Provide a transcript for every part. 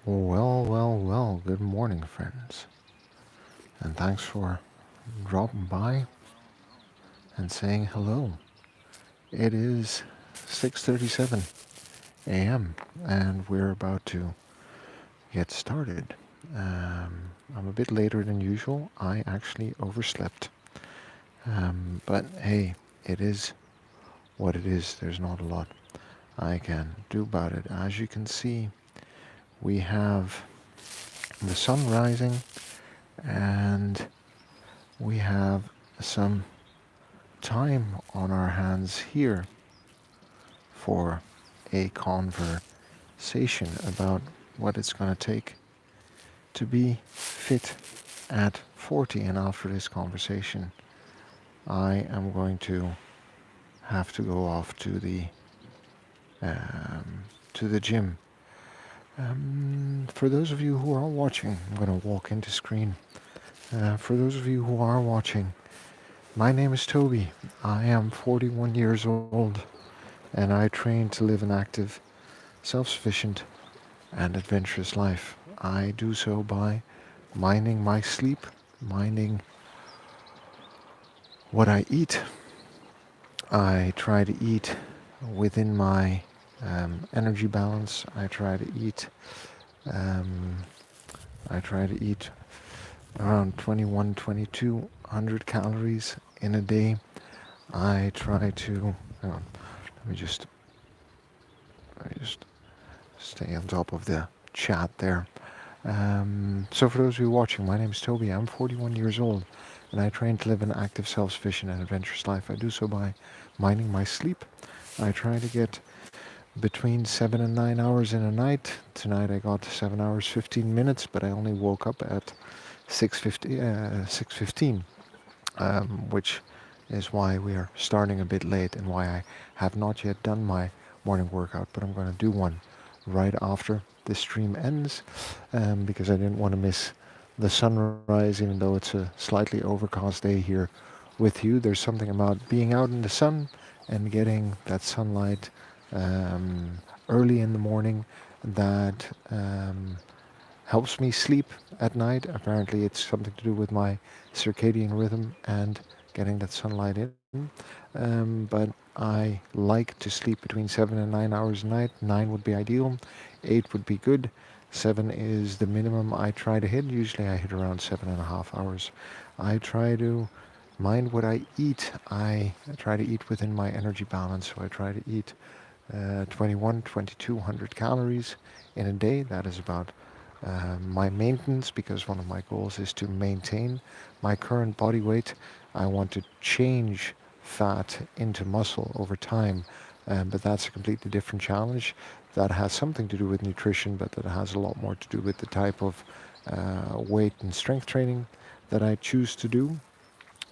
Well, good morning, friends. And thanks for dropping by and saying hello. It is 6:37 a.m. and we're about to get started. I'm a bit later than usual. I actually overslept. But hey, it is what it is. There's not a lot I can do about it. As you can see, we have the sun rising and we have some time on our hands here for a conversation about what it's going to take to be fit at 40. And after this conversation, I am going to have to go off to the gym. For those of you who are watching, I'm going to walk into screen. For those of you who are watching, my name is Toby. I am 41 years old, and I train to live an active, self-sufficient, and adventurous life. I do so by minding my sleep, minding what I eat. I try to eat within my energy balance. Um, I try to eat around 21, 2200 calories in a day. I try to, hang on, let me just, let me just stay on top of the chat there. So for those of you watching, my name is Toby. I'm 41 years old, and I train to live an active, self-sufficient, and adventurous life. I do so by minding my sleep. I try to get between 7 and 9 hours in a night. Tonight I got 7 hours 15 minutes, but I only woke up at 6:15, which is why we are starting a bit late and why I have not yet done my morning workout, but I'm going to do one right after this stream ends, because I didn't want to miss the sunrise, even though it's a slightly overcast day here with you. There's something about being out in the sun and getting that sunlight early in the morning that helps me sleep at night. Apparently, it's something to do with my circadian rhythm and getting that sunlight in. But I like to sleep between 7 and 9 hours a night. 9 would be ideal, 8 would be good. 7 is the minimum I try to hit. Usually, I hit around 7.5 hours. I try to mind what I eat. I try to eat within my energy balance. So I try to eat 21, 2200 calories in a day. That is about my maintenance, because one of my goals is to maintain my current body weight. I want to change fat into muscle over time, but that's a completely different challenge. That has something to do with nutrition, but that has a lot more to do with the type of weight and strength training that I choose to do.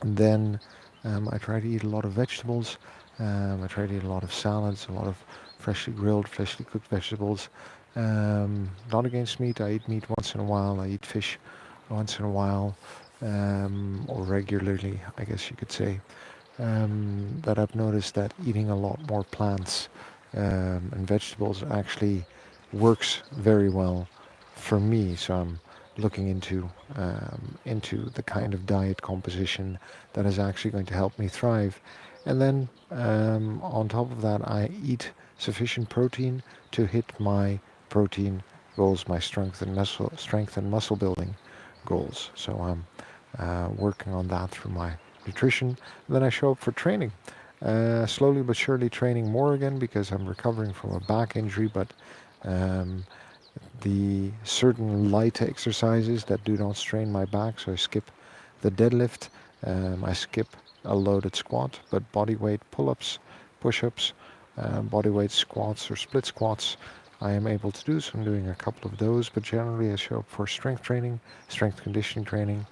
And then I try to eat a lot of vegetables. I try to eat a lot of salads, a lot of freshly grilled, freshly cooked vegetables. Not against meat. I eat meat once in a while. I eat fish once in a while, or regularly, I guess you could say. But I've noticed that eating a lot more plants and vegetables actually works very well for me. So I'm looking into the kind of diet composition that is actually going to help me thrive. And then on top of that, I eat sufficient protein to hit my protein goals, my strength and muscle building goals. So I'm working on that through my nutrition. And then I show up for training. Slowly but surely training more again, because I'm recovering from a back injury, but um, the certain light exercises that do not strain my back. So I skip the deadlift, I skip a loaded squat, but body weight pull-ups, push-ups, body weight squats or split squats, I am able to do. So I'm doing a couple of those, but generally I show up for strength training, strength conditioning training,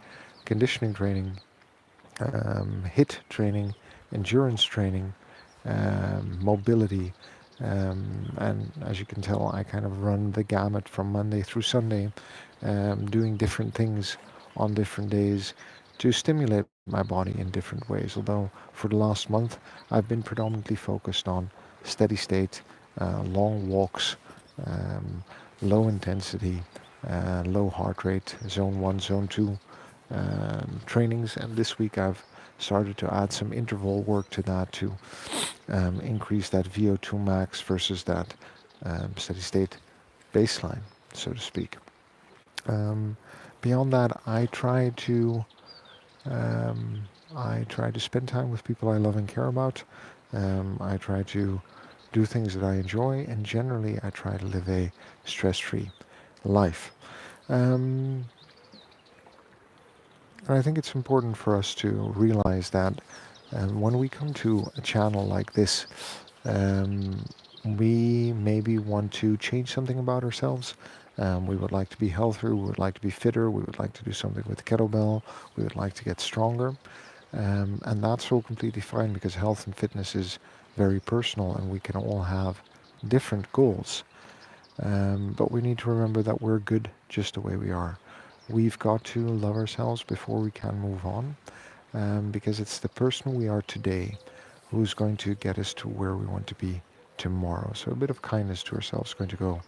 HIIT training, endurance training, mobility, and as you can tell, I kind of run the gamut from Monday through Sunday, doing different things on different days to stimulate my body in different ways. Although for the last month, I've been predominantly focused on steady state, long walks, um, low intensity, low heart rate, zone 1, zone 2 trainings. And this week I've started to add some interval work to that to increase that VO2 max versus that steady state baseline, so to speak. Um, Beyond that, um, I try to spend time with people I love and care about. I try to do things that I enjoy, and generally, I try to live a stress-free life. Um, and I think it's important for us to realize that when we come to a channel like this, um, we maybe want to change something about ourselves. We would like to be healthier, we would like to be fitter, we would like to do something with kettlebell, we would like to get stronger. And that's all completely fine because health and fitness is very personal and we can all have different goals. But we need to remember that we're good just the way we are. We've got to love ourselves before we can move on, because it's the person we are today who's going to get us to where we want to be tomorrow. So a bit of kindness to ourselves is going to go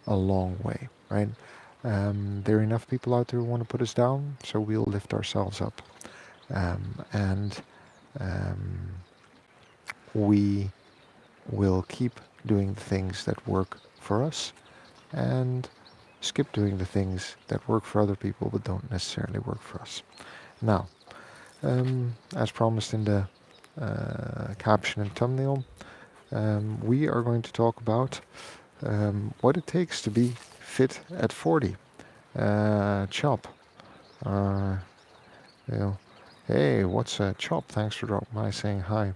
a long way, right? There are enough people out there who want to put us down, so we'll lift ourselves up. And we will keep doing the things that work for us and skip doing the things that work for other people but don't necessarily work for us. Now, as promised in the caption and thumbnail, we are going to talk about what it takes to be fit at 40. Chop. Uh, you know, hey, what's a Chop? Thanks for dropping by saying hi.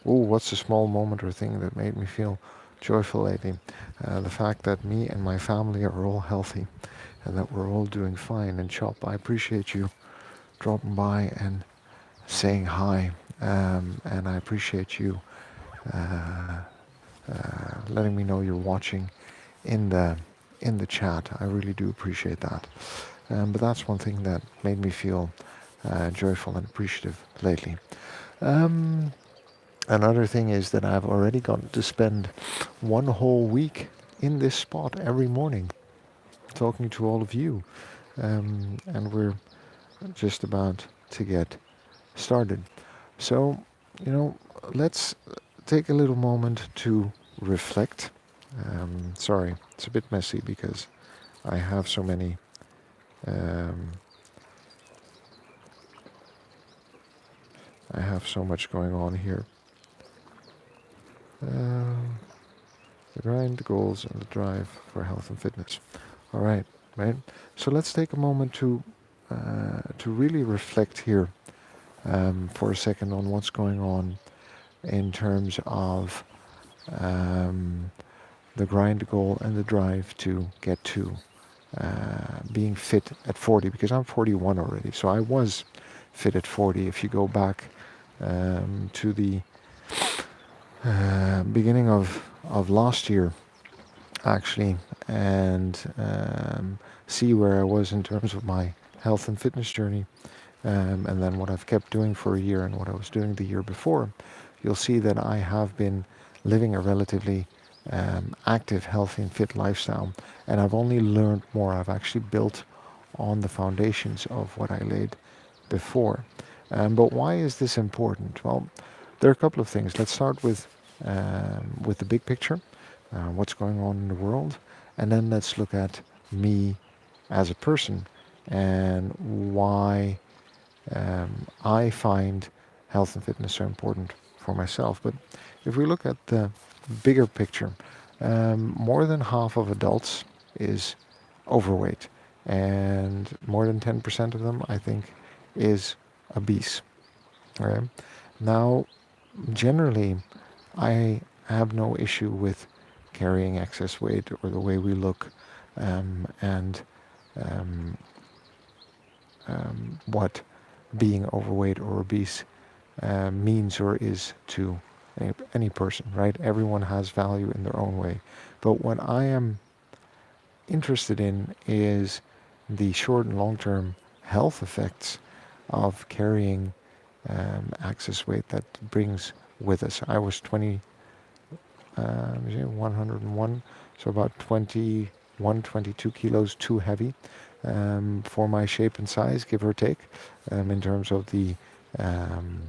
Oh, what's a small moment or thing that made me feel joyful lately? The fact that me and my family are all healthy and that we're all doing fine. And Chop, I appreciate you dropping by and saying hi. And I appreciate you letting me know you're watching in the chat. I really do appreciate that. But that's one thing that made me feel joyful and appreciative lately. Um, Another thing is that I've already gotten to spend one whole week in this spot every morning talking to all of you. And we're just about to get started. So, let's take a little moment to reflect. Sorry, it's a bit messy because I have so many I have so much going on here. The grind, the goals, and the drive for health and fitness. All right, right. So let's take a moment to really reflect here for a second on what's going on in terms of the grind, the goal, and the drive to get to being fit at 40. Because I'm 41 already, so I was fit at 40. If you go back to the beginning of last year, actually, and see where I was in terms of my health and fitness journey, and then what I've kept doing for a year and what I was doing the year before, you'll see that I have been living a relatively active, healthy, and fit lifestyle, and I've only learned more. I've actually built on the foundations of what I laid before. But why is this important? Well, there are a couple of things. Let's start with the big picture, what's going on in the world, and then let's look at me as a person and why I find health and fitness so important for myself. But if we look at the bigger picture, more than half of adults is overweight, and more than 10% of them, I think, is obese. Right? Now, generally, I have no issue with carrying excess weight or the way we look, and um, what being overweight or obese means or is to any person, right? Everyone has value in their own way. But what I am interested in is the short and long-term health effects of carrying excess weight that brings with us. I was 101, so about 20 122 kilos too heavy for my shape and size, give or take, in terms of the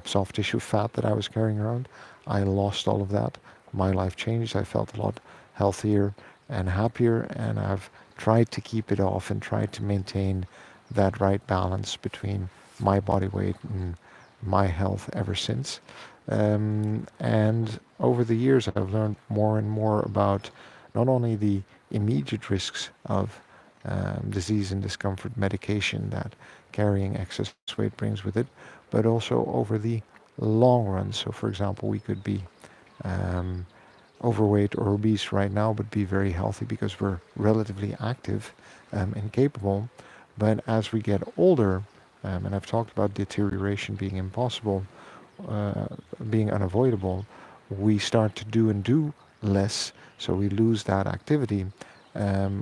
soft tissue fat that I was carrying around. I lost all of that. My life changed. I felt a lot healthier and happier, and I've tried to keep it off and tried to maintain that right balance between my body weight and my health ever since. And over the years, I've learned more and more about not only the immediate risks of disease and discomfort medication that carrying excess weight brings with it, but also over the long run. So, for example, we could be um, overweight or obese right now, but be very healthy because we're relatively active and capable. But as we get older, and I've talked about deterioration being impossible, uh, being unavoidable, we start to do and do less, so we lose that activity,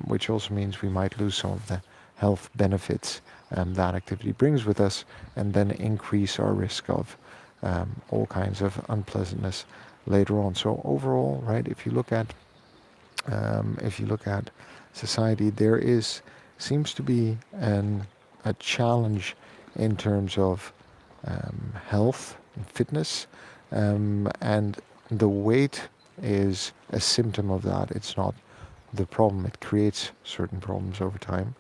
which also means we might lose some of the health benefits that activity brings with us, and then increase our risk of all kinds of unpleasantness later on. So overall, right, if you look at society, there is seems to be a challenge in terms of health and fitness, and the weight is a symptom of that. It's not the problem. It creates certain problems over time,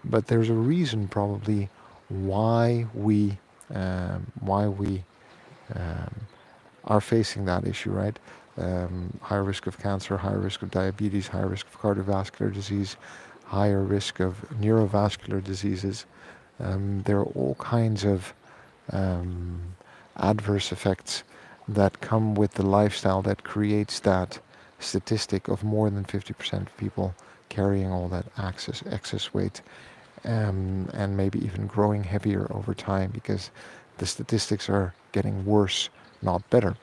but there's a reason probably why we um, are facing that issue, right? Higher risk of cancer, higher risk of diabetes, higher risk of cardiovascular disease, higher risk of neurovascular diseases. There are all kinds of um, adverse effects that come with the lifestyle that creates that statistic of more than 50% of people carrying all that excess weight, and maybe even growing heavier over time because the statistics are getting worse, not better.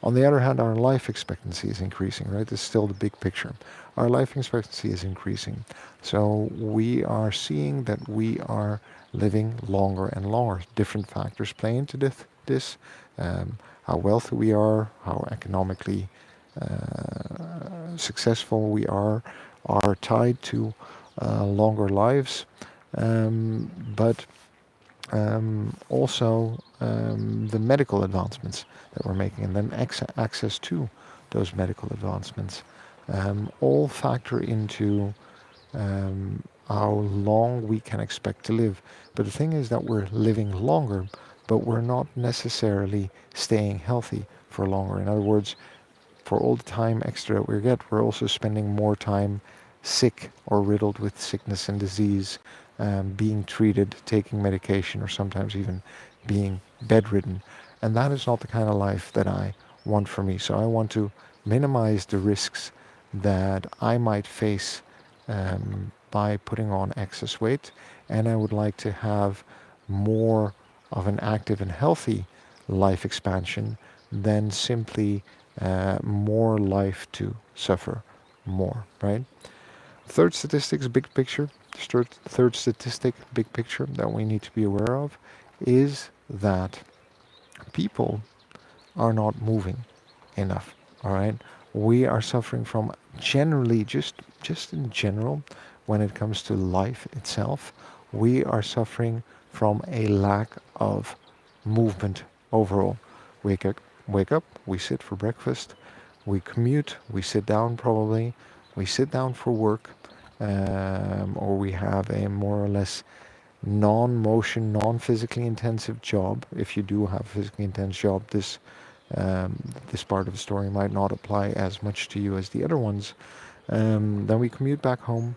On the other hand, our life expectancy is increasing, right? This is still the big picture. Our life expectancy is increasing. So we are seeing that we are living longer and longer. Different factors play into this. How wealthy we are, how economically successful we are tied to longer lives. But also the medical advancements that we're making, and then access to those medical advancements, all factor into how long we can expect to live. But the thing is that we're living longer, but we're not necessarily staying healthy for longer. In other words, for all the time extra that we get, we're also spending more time sick or riddled with sickness and disease, being treated, taking medication, or sometimes even being bedridden. And that is not the kind of life that I want for me. So I want to minimize the risks that I might face by putting on excess weight. And I would like to have more of an active and healthy life expansion than simply more life to suffer more, right? Third statistics, big picture. Third statistic, big picture that we need to be aware of is that people are not moving enough. All right, we are suffering from generally just in general when it comes to life itself. We are suffering from a lack of movement overall. Wake up, wake up. We sit for breakfast. We commute. We sit down probably. We sit down for work, or we have a more or less non-motion, non-physically intensive job. If you do have a physically intense job, this part of the story might not apply as much to you as the other ones. Then we commute back home.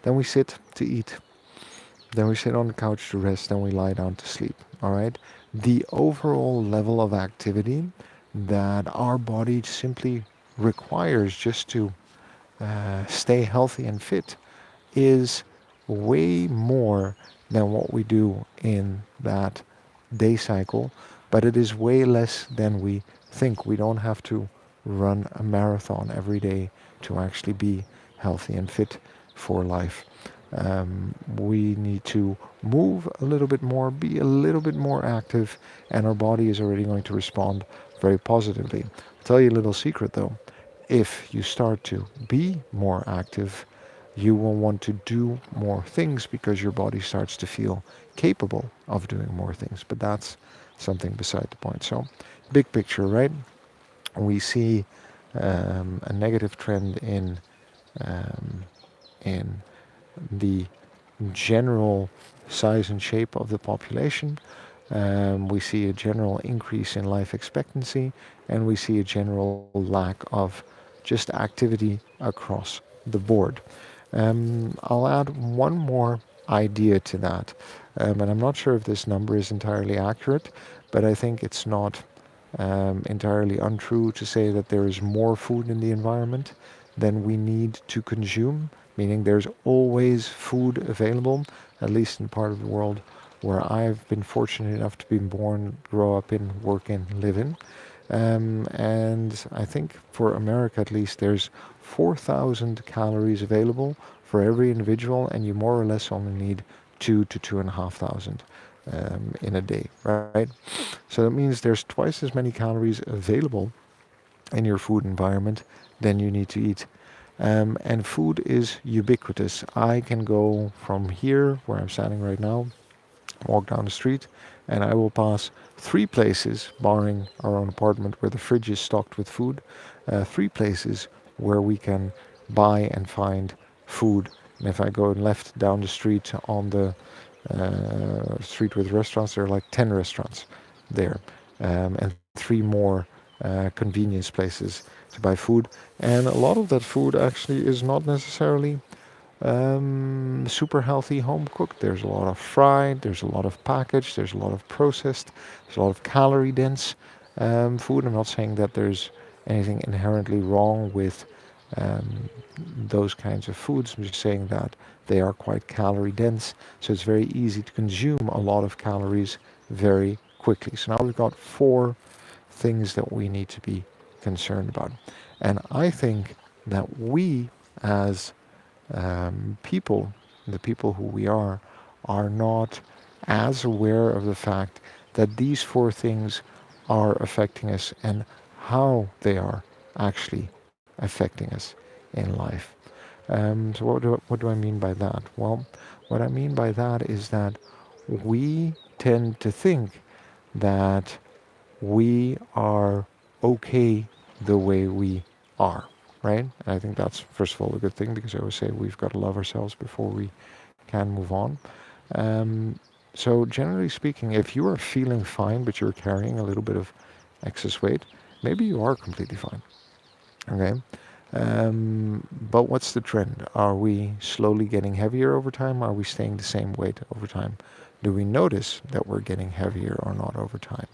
Then we sit to eat. Then we sit on the couch to rest. Then we lie down to sleep. All right. The overall level of activity that our body simply requires just to stay healthy and fit is way more than what we do in that day cycle, but it is way less than we think. We don't have to run a marathon every day to actually be healthy and fit for life. We need to move a little bit more, be a little bit more active, and our body is already going to respond very positively. I'll tell you a little secret though. If you start to be more active, you will want to do more things because your body starts to feel capable of doing more things. But that's something beside the point. So, big picture, right? We see a negative trend um, in the general size and shape of the population. We see a general increase in life expectancy, and we see a general lack of just activity across the board. I'll add one more idea to that, and I'm not sure if this number is entirely accurate, but I think it's not entirely untrue to say that there is more food in the environment than we need to consume, meaning there's always food available, at least in part of the world where I've been fortunate enough to be born, grow up in, work in, live in. And I think for America at least, there's 4,000 calories available for every individual, and you more or less only need 2 to 2,500 in a day, right? So that means there's twice as many calories available in your food environment than you need to eat. And food is ubiquitous. I can go from here, where I'm standing right now, walk down the street, and I will pass three places, barring our own apartment where the fridge is stocked with food, three places where we can buy and find food. And if I go left down the street on the street with restaurants, there are like 10 restaurants there, and three more convenience places to buy food. And a lot of that food actually is not necessarily super healthy home cooked. There's a lot of fried, there's a lot of packaged, there's a lot of processed, there's a lot of calorie dense food. I'm not saying that there's anything inherently wrong with um, those kinds of foods. I'm just saying that they are quite calorie dense, so it's very easy to consume a lot of calories very quickly. So now we've got four things that we need to be concerned about. And I think that we, as people, the people who we are not as aware of the fact that these four things are affecting us and how they are actually affecting us in life. So what do I mean by that? Well, what I mean by that is that we tend to think that we are okay the way we are, right? And I think that's, first of all, a good thing because I always say we've got to love ourselves before we can move on. Um, so, generally speaking, if you are feeling fine but you're carrying a little bit of excess weight, maybe you are completely fine, okay? But what's the trend? Are we slowly getting heavier over time? Are we staying the same weight over time? Do we notice that we're getting heavier or not over time?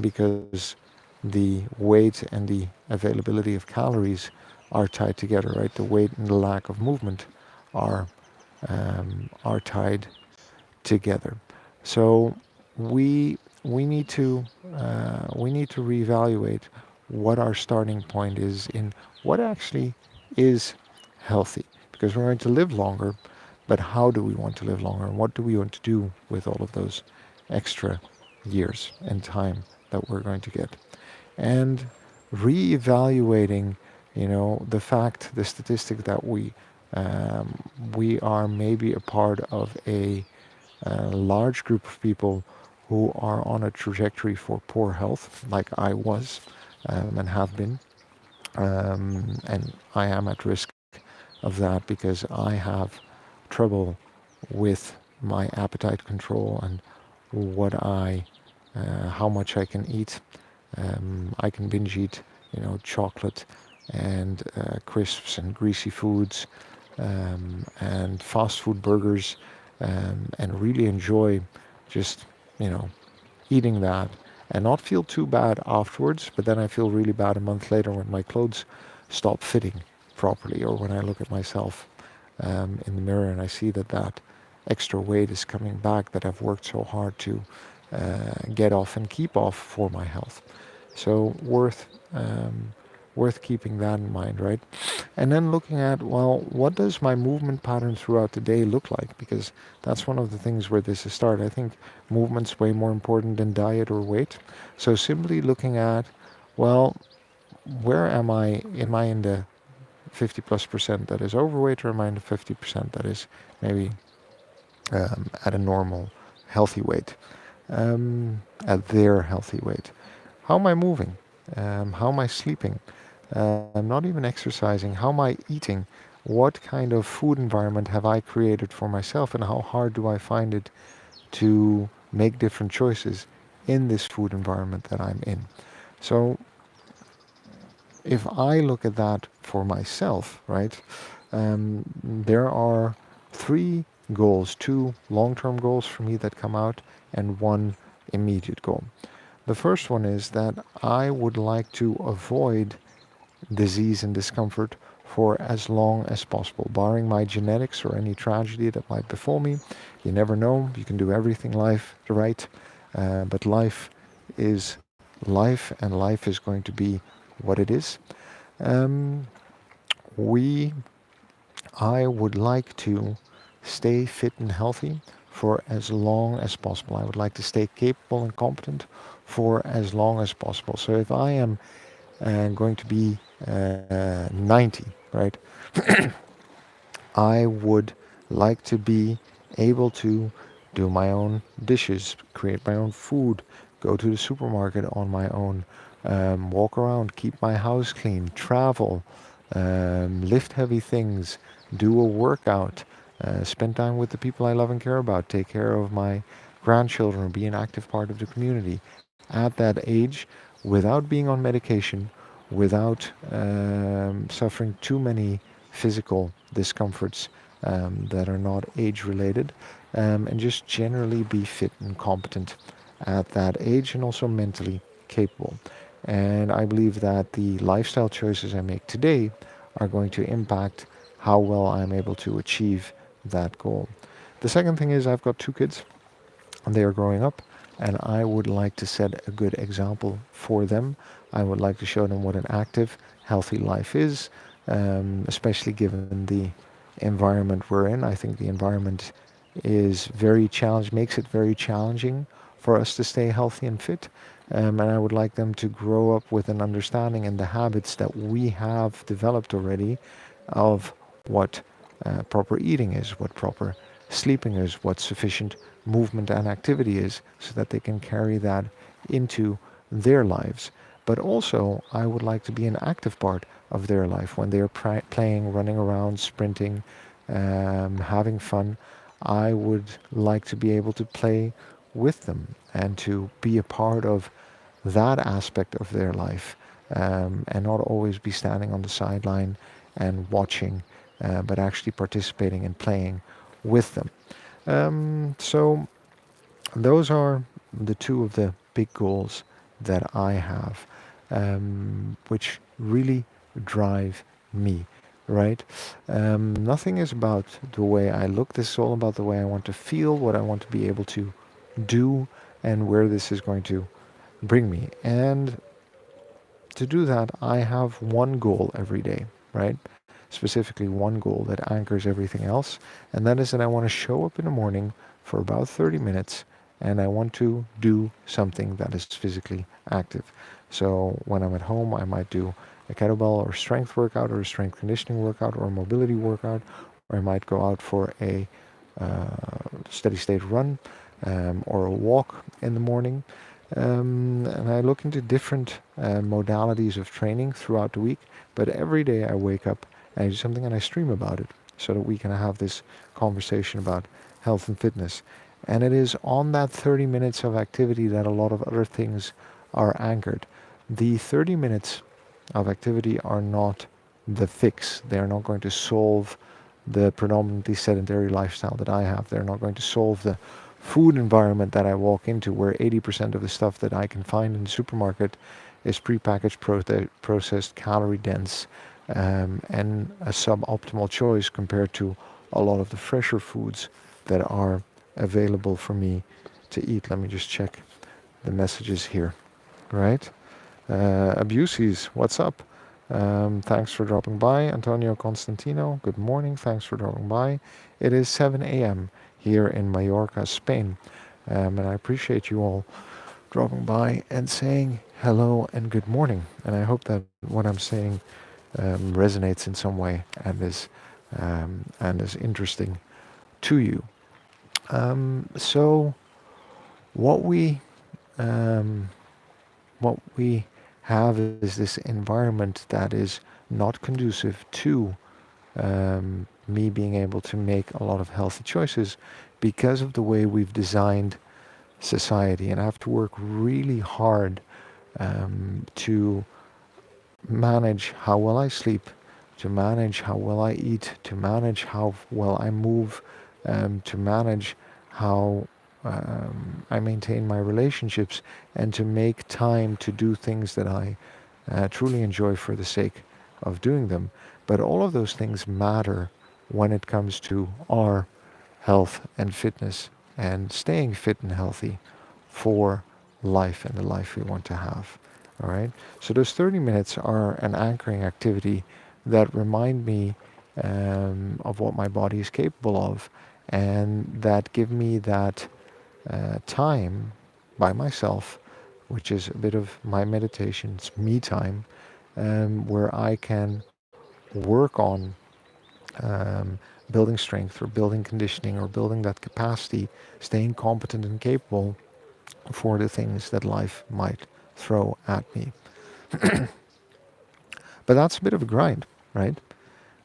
Because the weight and the availability of calories are tied together, right? The weight and the lack of movement are tied together. So we need to reevaluate what our starting point is in what actually is healthy, because we're going to live longer, but how do we want to live longer, and what do we want to do with all of those extra years and time that we're going to get? And reevaluating, the fact, the statistic that we are maybe a part of a large group of people who are on a trajectory for poor health, like I was and have been, and I am at risk of that because I have trouble with my appetite control and how much I can eat. I can binge eat, chocolate and crisps and greasy foods and fast food burgers, and really enjoy just, you know, eating that and not feel too bad afterwards. But then I feel really bad a month later when my clothes stop fitting properly, or when I look at myself in the mirror and I see that that extra weight is coming back that I've worked so hard to get off and keep off for my health. So worth keeping that in mind, right? And then looking at, well, what does my movement pattern throughout the day look like? Because that's one of the things where this is started. I think movement's way more important than diet or weight. So simply looking at, well, where am I? Am I in the 50+% that is overweight, or am I in the 50% that is maybe at a normal, healthy weight, at their healthy weight? How am I moving? How am I sleeping? Not even exercising. How am I eating? What kind of food environment have I created for myself, and how hard do I find it to make different choices in this food environment that I'm in? So if I look at that for myself, right, there are three goals, two long-term goals for me that come out, and one immediate goal. The first one is that I would like to avoid disease and discomfort for as long as possible, barring my genetics or any tragedy that might befall me. You never know. You can do everything life right, but life is life, and life is going to be what it is. Um, we, I would like to stay fit and healthy for as long as possible. I would like to stay capable and competent for as long as possible. So if I am going to be 90, right? I would like to be able to do my own dishes, create my own food, go to the supermarket on my own, walk around, keep my house clean, travel, lift heavy things, do a workout, spend time with the people I love and care about, take care of my grandchildren, be an active part of the community at that age without being on medication, without suffering too many physical discomforts that are not age related, and just generally be fit and competent at that age, and also mentally capable. And I believe that the lifestyle choices I make today are going to impact how well I'm able to achieve that goal. The second thing is I've got two kids, and they are growing up, and I would like to set a good example for them. I would like to show them what an active, healthy life is, especially given the environment we're in. I think the environment is very challenging, makes it very challenging for us to stay healthy and fit. And I would like them to grow up with an understanding and the habits that we have developed already of what proper eating is, what proper sleeping is, what sufficient movement and activity is, so that they can carry that into their lives. But also, I would like to be an active part of their life when they're playing, running around, sprinting, having fun. I would like to be able to play with them and to be a part of that aspect of their life, and not always be standing on the sideline and watching, but actually participating and playing with them. So those are the two of the big goals that I have, which really drive me, right? Nothing is about the way I look. This is all about the way I want to feel, what I want to be able to do, and where this is going to bring me. And to do that, I have one goal every day, right? Specifically, one goal that anchors everything else. And that is that I want to show up in the morning for about 30 minutes, and I want to do something that is physically active. So when I'm at home, I might do a kettlebell or strength workout, or a strength conditioning workout, or a mobility workout, or I might go out for a steady state run, or a walk in the morning. And I look into different modalities of training throughout the week, but every day I wake up and I do something, and I stream about it, so that we can have this conversation about health and fitness. And it is on that 30 minutes of activity that a lot of other things are anchored. The 30 minutes of activity are not the fix. They're not going to solve the predominantly sedentary lifestyle that I have. They're not going to solve the food environment that I walk into, where 80% of the stuff that I can find in the supermarket is prepackaged, processed, calorie dense, and a suboptimal choice compared to a lot of the fresher foods that are available for me to eat. Let me just check the messages here, right? Abuses, what's up? Thanks for dropping by. Antonio Constantino, good morning. Thanks for dropping by. It is 7 a.m. here in Mallorca, Spain. And I appreciate you all dropping by and saying hello and good morning. And I hope that what I'm saying resonates in some way and is interesting to you. So what we um, what we have is this environment that is not conducive to me being able to make a lot of healthy choices because of the way we've designed society. And I have to work really hard to manage how well I sleep, to manage how well I eat, to manage how well I move, to manage how I maintain my relationships, and to make time to do things that I truly enjoy for the sake of doing them. But all of those things matter when it comes to our health and fitness and staying fit and healthy for life and the life we want to have. All right. So those 30 minutes are an anchoring activity that remind me of what my body is capable of, and that give me that time by myself, which is a bit of my meditation. It's me time, where I can work on um, building strength or building conditioning or building that capacity, staying competent and capable for the things that life might throw at me. But that's a bit of a grind, right?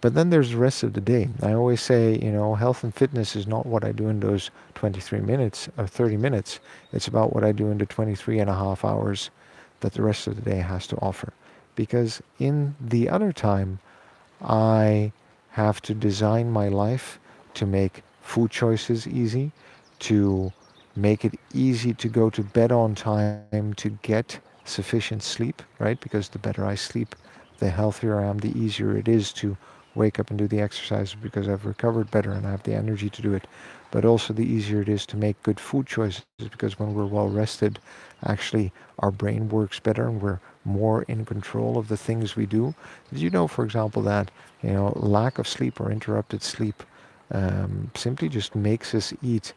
But then there's the rest of the day. I always say, health and fitness is not what I do in those 23 minutes or 30 minutes. It's about what I do in the 23 and a half hours that the rest of the day has to offer. Because in the other time, I have to design my life to make food choices easy, to make it easy to go to bed on time, to get sufficient sleep, right? Because the better I sleep, the healthier I am, the easier it is to wake up and do the exercise because I've recovered better and I have the energy to do it. But also the easier it is to make good food choices because when we're well rested, actually our brain works better and we're more in control of the things we do. Did you know, for example, that lack of sleep or interrupted sleep simply just makes us eat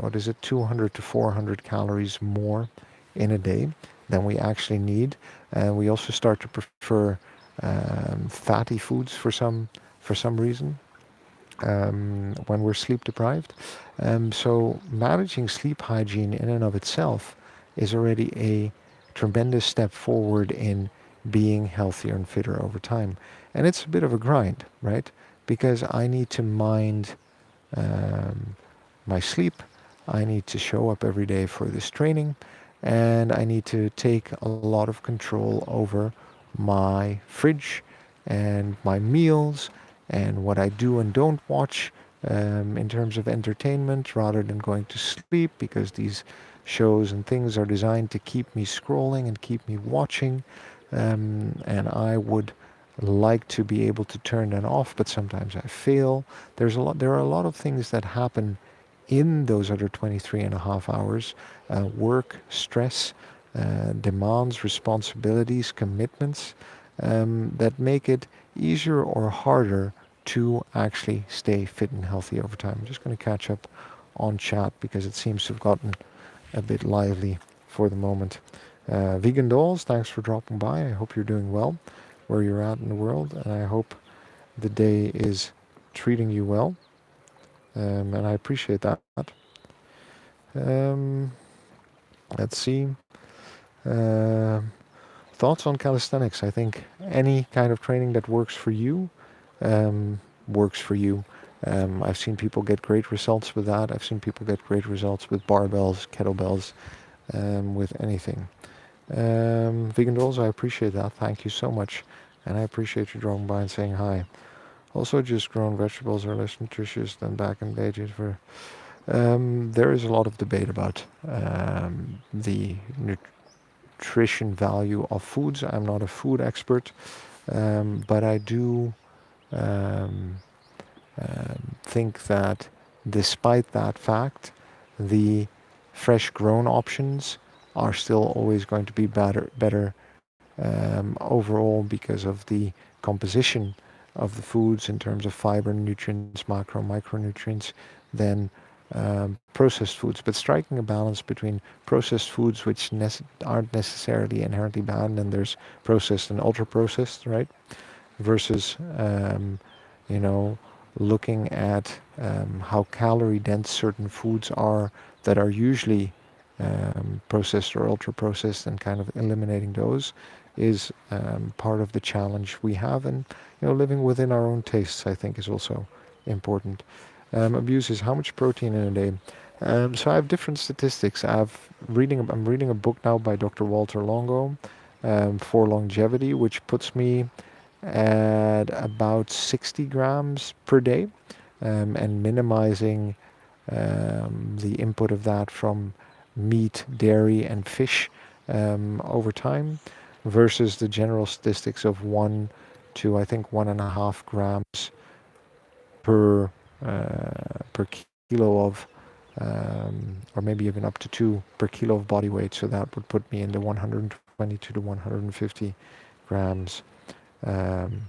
what is it, 200 to 400 calories more in a day than we actually need, and we also start to prefer fatty foods for some reason when we're sleep deprived. So managing sleep hygiene in and of itself is already a tremendous step forward in being healthier and fitter over time. And it's a bit of a grind, right? Because I need to mind um, my sleep. I need to show up every day for this training, and I need to take a lot of control over my fridge and my meals and what I do and don't watch in terms of entertainment rather than going to sleep, because these shows and things are designed to keep me scrolling and keep me watching. And I would like to be able to turn that off, but sometimes I fail. There are a lot of things that happen in those other 23 and a half hours. Work, stress, demands, responsibilities, commitments that make it easier or harder to actually stay fit and healthy over time. I'm just going to catch up on chat because it seems to have gotten a bit lively for the moment. Vegan Dolls, thanks for dropping by. I hope you're doing well where you're at in the world, and I hope the day is treating you well, and I appreciate that. Um, let's see. Uh, Thoughts on calisthenics? I think any kind of training that works for you works for you. I've seen people get great results with that. I've seen people get great results with barbells, kettlebells, with anything. Vegan Dolls, I appreciate that. Thank you so much. And I appreciate you dropping by and saying hi. Also, just grown vegetables are less nutritious than back in the day. There is a lot of debate about the nutrition value of foods. I'm not a food expert, but I do um, think that despite that fact, the fresh grown options are still always going to be better overall because of the composition of the foods in terms of fiber, nutrients, macro, micronutrients than processed foods, but striking a balance between processed foods, which aren't necessarily inherently bad, and there's processed and ultra processed, right? Versus, you know, looking at how calorie dense certain foods are that are usually processed or ultra processed, and kind of eliminating those is part of the challenge we have. And living within our own tastes, I think, is also important. Abuse is how much protein in a day. So I have different statistics. I'm reading a book now by Dr. Walter Longo, for longevity, which puts me at about 60 grams per day, and minimizing the input of that from meat, dairy, and fish over time, versus the general statistics of 1 to, I think, 1.5 grams per kilo of, or maybe even up to 2 per kilo of body weight. So that would put me in the 120 to the 150 grams um,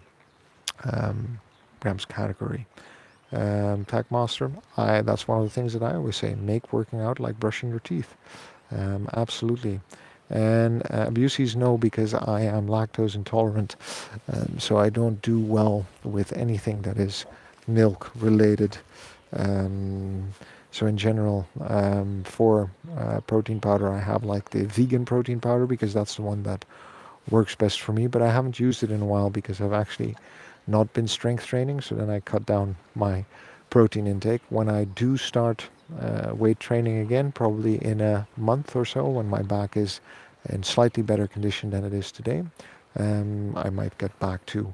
um, grams category. Tackmaster, that's one of the things that I always say: make working out like brushing your teeth. Absolutely. And abusees, no, because I am lactose intolerant, so I don't do well with anything that is milk related. Um, so in general, for protein powder, I have like the vegan protein powder, because that's the one that works best for me. But I haven't used it in a while because I've actually not been strength training. So then I cut down my protein intake. When I do start weight training again, probably in a month or so, when my back is in slightly better condition than it is today, I might get back to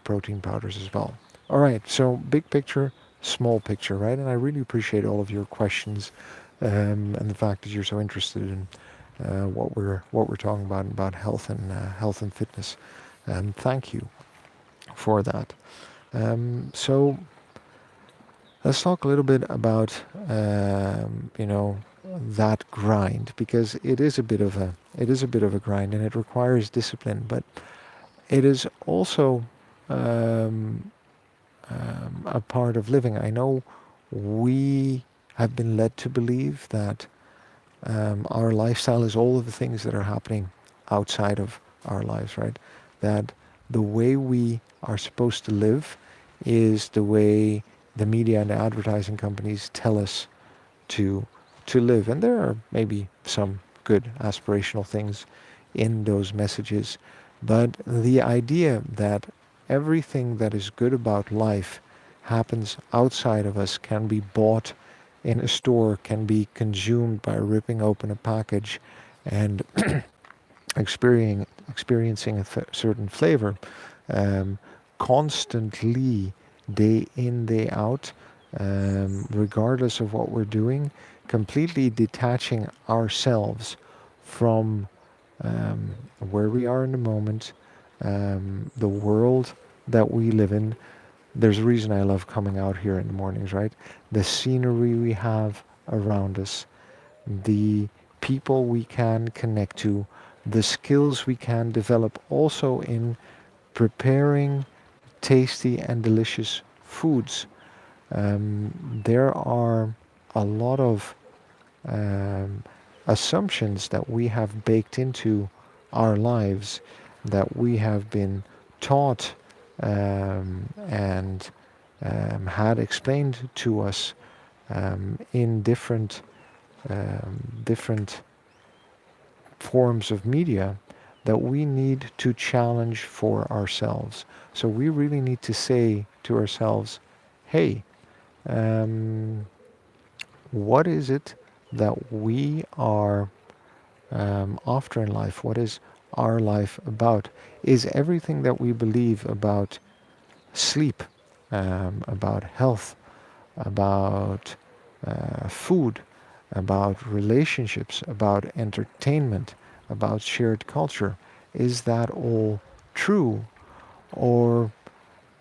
protein powders as well. All right, so big picture, small picture, right? And I really appreciate all of your questions, and the fact that you're so interested in what we're talking about health and fitness. Thank you for that. So let's talk a little bit about that grind, because it is a bit of a grind, and it requires discipline, but it is also um, a part of living. I know we have been led to believe that our lifestyle is all of the things that are happening outside of our lives, right? That the way we are supposed to live is the way the media and the advertising companies tell us to live. And there are maybe some good aspirational things in those messages, but the idea that everything that is good about life happens outside of us, can be bought in a store, can be consumed by ripping open a package and experiencing a certain flavor, um, constantly, day in, day out, regardless of what we're doing, completely detaching ourselves from um, where we are in the moment, the world that we live in. There's a reason I love coming out here in the mornings, right? The scenery we have around us, the people we can connect to, the skills we can develop also in preparing tasty and delicious foods. There are a lot of um, assumptions that we have baked into our lives, that we have been taught and had explained to us in different forms of media, that we need to challenge for ourselves. So we really need to say to ourselves, hey, um, what is it that we are after in life? What is our life about? Is everything that we believe about sleep, about health, about food, about relationships, about entertainment, about shared culture, is that all true? Or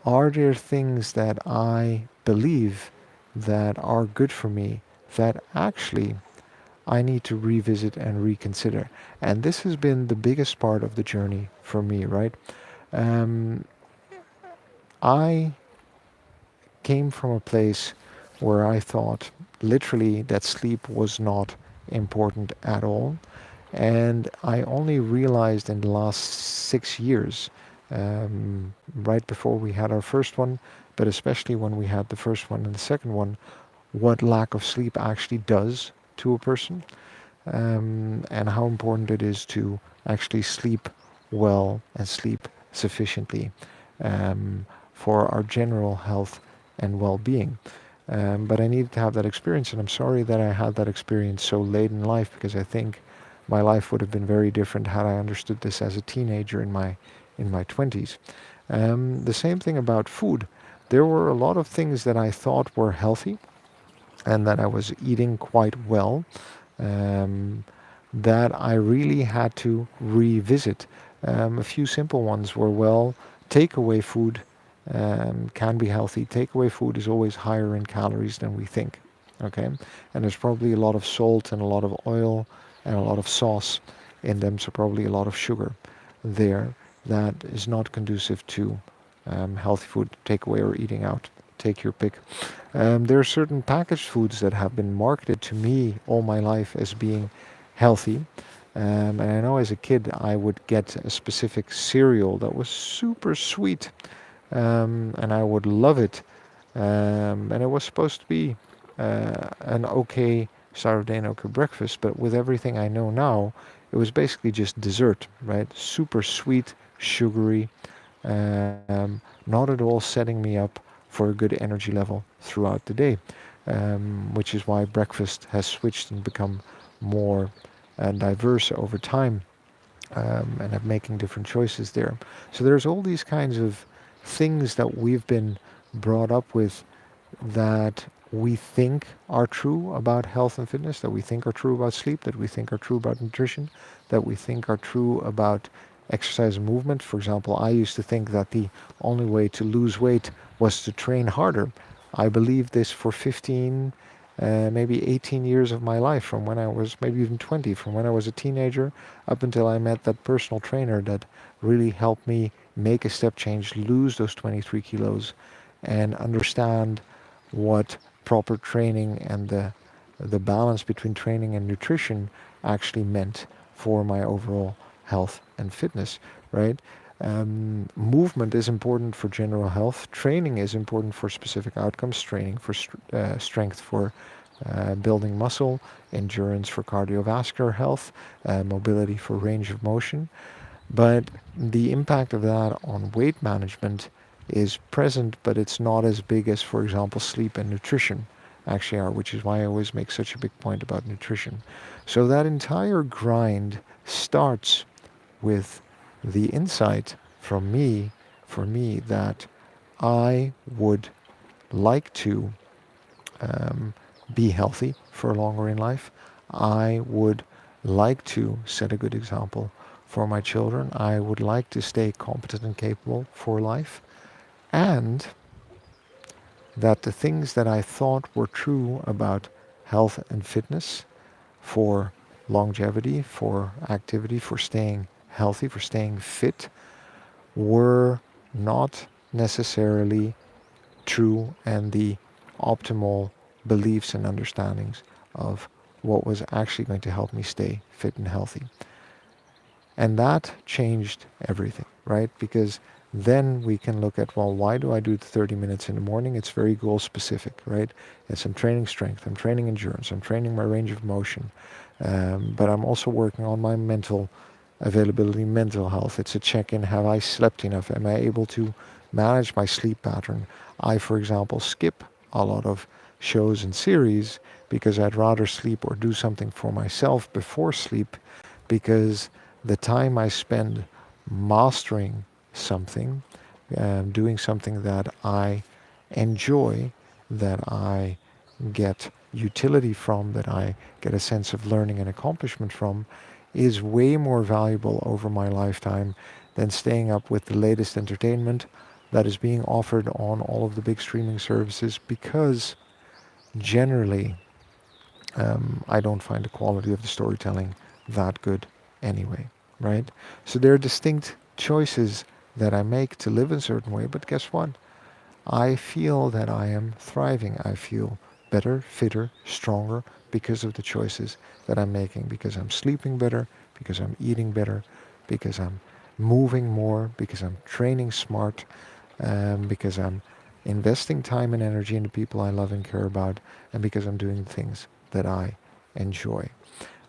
are there things that I believe that are good for me that actually I need to revisit and reconsider? And this has been the biggest part of the journey for me, right? Um, I came from a place where I thought literally that sleep was not important at all. And I only realized in the last 6 years, right before we had our first one, but especially when we had the first one and the second one, what lack of sleep actually does to a person, and how important it is to actually sleep well and sleep sufficiently, um, for our general health and well-being. But I needed to have that experience, and I'm sorry that I had that experience so late in life, because I think my life would have been very different had I understood this as a teenager in my 20s. The same thing about food. There were a lot of things that I thought were healthy and that I was eating quite well, um, that I really had to revisit. A few simple ones were, well, takeaway food can be healthy. Takeaway food is always higher in calories than we think. Okay, and there's probably a lot of salt and a lot of oil and a lot of sauce in them, so probably a lot of sugar there that is not conducive to healthy food takeaway or eating out. Take your pick. There are certain packaged foods that have been marketed to me all my life as being healthy. And I know as a kid I would get a specific cereal that was super sweet, and I would love it. And it was supposed to be an okay Saturday and okay breakfast, but with everything I know now, it was basically just dessert, right? Super sweet, sugary, not at all setting me up for a good energy level throughout the day, which is why breakfast has switched and become more diverse over time, and I'm making different choices there. So there's all these kinds of things that we've been brought up with that we think are true about health and fitness, that we think are true about sleep, that we think are true about nutrition, that we think are true about exercise and movement. For example, I used to think that the only way to lose weight was to train harder. I believed this for 15, maybe 18 years of my life, from when I was maybe even 20, from when I was a teenager up until I met that personal trainer that really helped me make a step change, lose those 23 kilos, and understand what proper training and the balance between training and nutrition actually meant for my overall health and fitness, right? Movement is important for general health. Training is important for specific outcomes. Training for strength for building muscle, endurance for cardiovascular health, mobility for range of motion. But the impact of that on weight management is present, but it's not as big as, for example, sleep and nutrition actually are, which is why I always make such a big point about nutrition. So that entire grind starts with the insight from me, for me, that I would like to um, be healthy for longer in life. I would like to set a good example for my children. I would like to stay competent and capable for life. And that the things that I thought were true about health and fitness, for longevity, for activity, for staying healthy, for staying fit, were not necessarily true and the optimal beliefs and understandings of what was actually going to help me stay fit and healthy. And that changed everything, right? Because then we can look at, well, why do I do the 30 minutes in the morning? It's very goal specific, right? It's I'm training strength, I'm training endurance, I'm training my range of motion, but I'm also working on my mental availability, mental health. It's a check-in. Have I slept enough? Am I able to manage my sleep pattern? I, for example, skip a lot of shows and series because I'd rather sleep or do something for myself before sleep, because the time I spend mastering something, doing something that I enjoy, that I get utility from, that I get a sense of learning and accomplishment from, is way more valuable over my lifetime than staying up with the latest entertainment that is being offered on all of the big streaming services, because generally I don't find the quality of the storytelling that good anyway, right? So there are distinct choices that I make to live a certain way, but guess what? I feel that I am thriving. I feel better, fitter, stronger because of the choices that I'm making, because I'm sleeping better, because I'm eating better, because I'm moving more, because I'm training smart, because I'm investing time and energy in the people I love and care about, and because I'm doing things that I enjoy.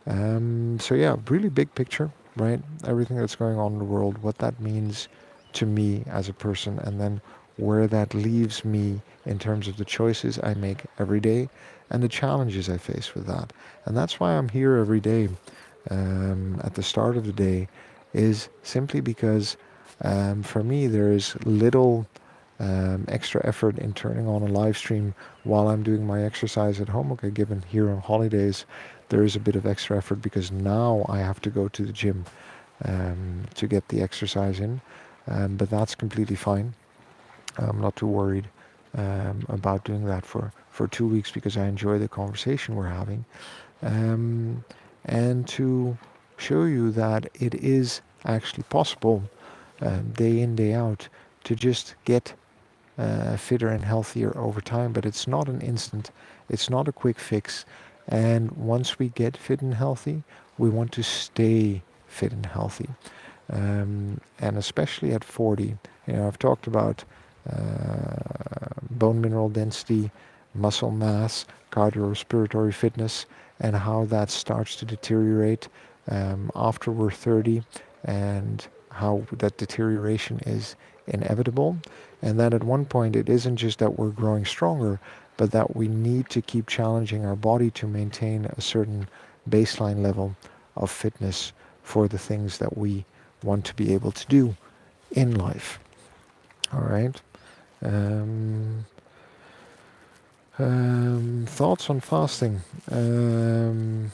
So yeah, really big picture, right? Everything that's going on in the world, what that means to me as a person, and then where that leaves me in terms of the choices I make every day and the challenges I face with that. And that's why I'm here every day at the start of the day, is simply because for me there is little extra effort in turning on a live stream while I'm doing my exercise at home. Okay, given here on holidays, there is a bit of extra effort because now I have to go to the gym to get the exercise in. But that's completely fine. I'm not too worried about doing that for 2 weeks because I enjoy the conversation we're having. Um, and to show you that it is actually possible day in, day out to just get fitter and healthier over time, but it's not an instant, it's not a quick fix. And once we get fit and healthy, we want to stay fit and healthy. And especially at 40, I've talked about bone mineral density, muscle mass, cardiorespiratory fitness, and how that starts to deteriorate after we're 30, and how that deterioration is inevitable. And that at one point it isn't just that we're growing stronger, but that we need to keep challenging our body to maintain a certain baseline level of fitness for the things that we want to be able to do in life. All right. Um, Thoughts on fasting. I'm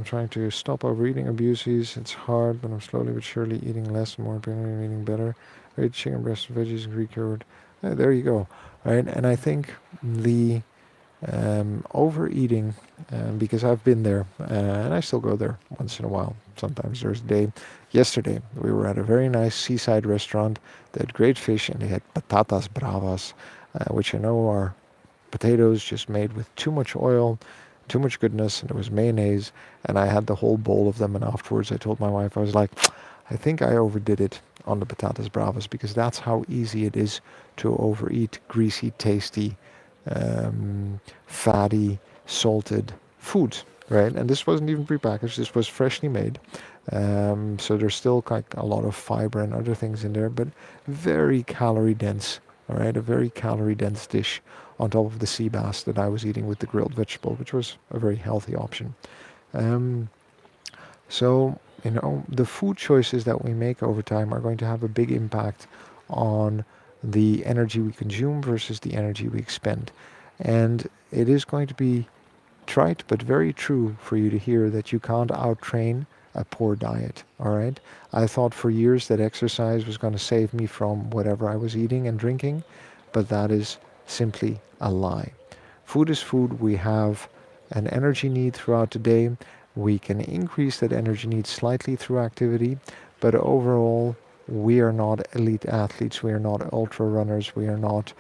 trying to stop overeating abuses. It's hard, but I'm slowly but surely eating less and more importantly, eating better. I eat chicken breast, veggies, and Greek yogurt. There you go. Right, and I think the overeating, because I've been there, and I still go there once in a while. Sometimes there's a day. Yesterday, we were at a very nice seaside restaurant. They had great fish, and they had patatas bravas, which I know are potatoes just made with too much oil, too much goodness, and there was mayonnaise, and I had the whole bowl of them. And afterwards, I told my wife, I was like, I think I overdid it on the patatas bravas because that's how easy it is to overeat greasy, tasty, fatty, salted food, right? And this wasn't even prepackaged. This was freshly made. So there's still like a lot of fiber and other things in there, but very calorie dense. All right, a very calorie dense dish on top of the sea bass that I was eating with the grilled vegetable, which was a very healthy option. Um, so, the food choices that we make over time are going to have a big impact on the energy we consume versus the energy we expend. And it is going to be trite but very true for you to hear that you can't outtrain a poor diet. All right. I thought for years that exercise was going to save me from whatever I was eating and drinking, but that is simply a lie. Food is food. We have an energy need throughout the day. We can increase that energy need slightly through activity, but overall, we are not elite athletes. We are not ultra runners. We are not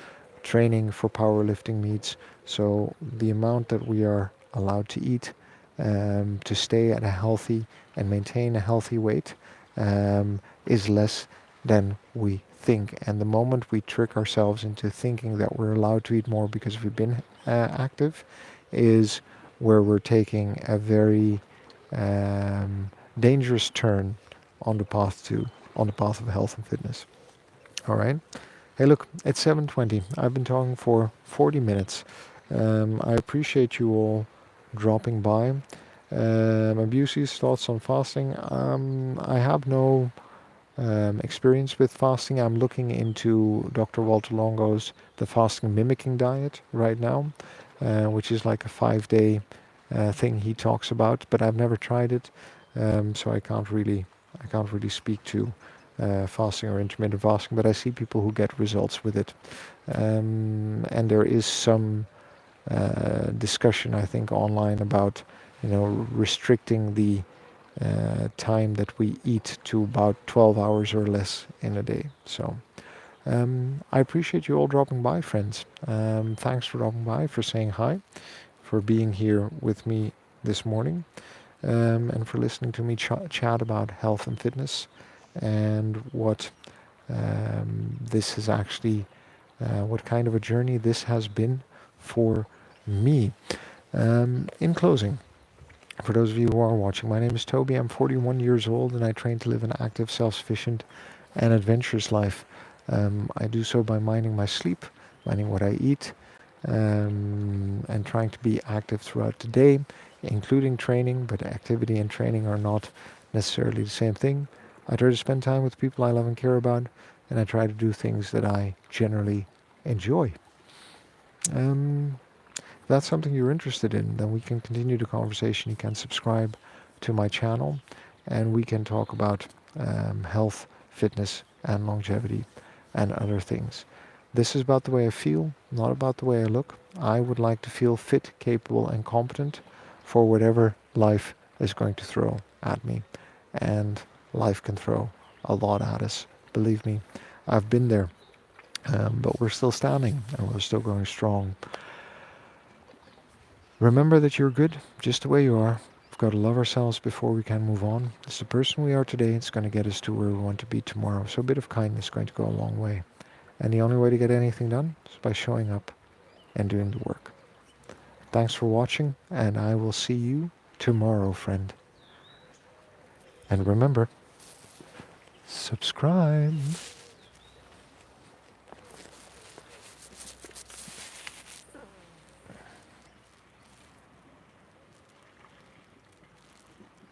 training for powerlifting meets. So the amount that we are allowed to eat to stay at a healthy and maintain a healthy weight is less than we think. And the moment we trick ourselves into thinking that we're allowed to eat more because we've been active is where we're taking a very dangerous turn on the path of health and fitness. All right. Hey, look, it's 7:20. I've been talking for 40 minutes. I appreciate you all dropping by. Abuses, thoughts on fasting. I have no experience with fasting. I'm looking into Dr. Walter Longo's The Fasting Mimicking Diet right now, which is like a 5-day thing he talks about, but I've never tried it, so I can't really speak to fasting or intermittent fasting, but I see people who get results with it. And there is some discussion, I think, online about restricting the time that we eat to about 12 hours or less in a day. So I appreciate you all dropping by, friends. Thanks for dropping by, for saying hi, for being here with me this morning, and for listening to me chat about health and fitness and what this is actually, what kind of a journey this has been for me. In closing, for those of you who are watching, my name is Toby. I'm 41 years old and I train to live an active, self-sufficient and adventurous life. I do so by minding my sleep, minding what I eat, and trying to be active throughout the day, including training, but activity and training are not necessarily the same thing. I try to spend time with people I love and care about, and I try to do things that I generally enjoy. If that's something you're interested in, then we can continue the conversation. You can subscribe to my channel and we can talk about health, fitness, and longevity and other things. This is about the way I feel, not about the way I look. I would like to feel fit, capable, and competent for whatever life is going to throw at me. And life can throw a lot at us. Believe me, I've been there. But we're still standing and we're still going strong. Remember that you're good just the way you are. We've got to love ourselves before we can move on. It's the person we are today. It's going to get us to where we want to be tomorrow. So a bit of kindness is going to go a long way. And the only way to get anything done is by showing up and doing the work. Thanks for watching, and I will see you tomorrow, friend. And remember, subscribe.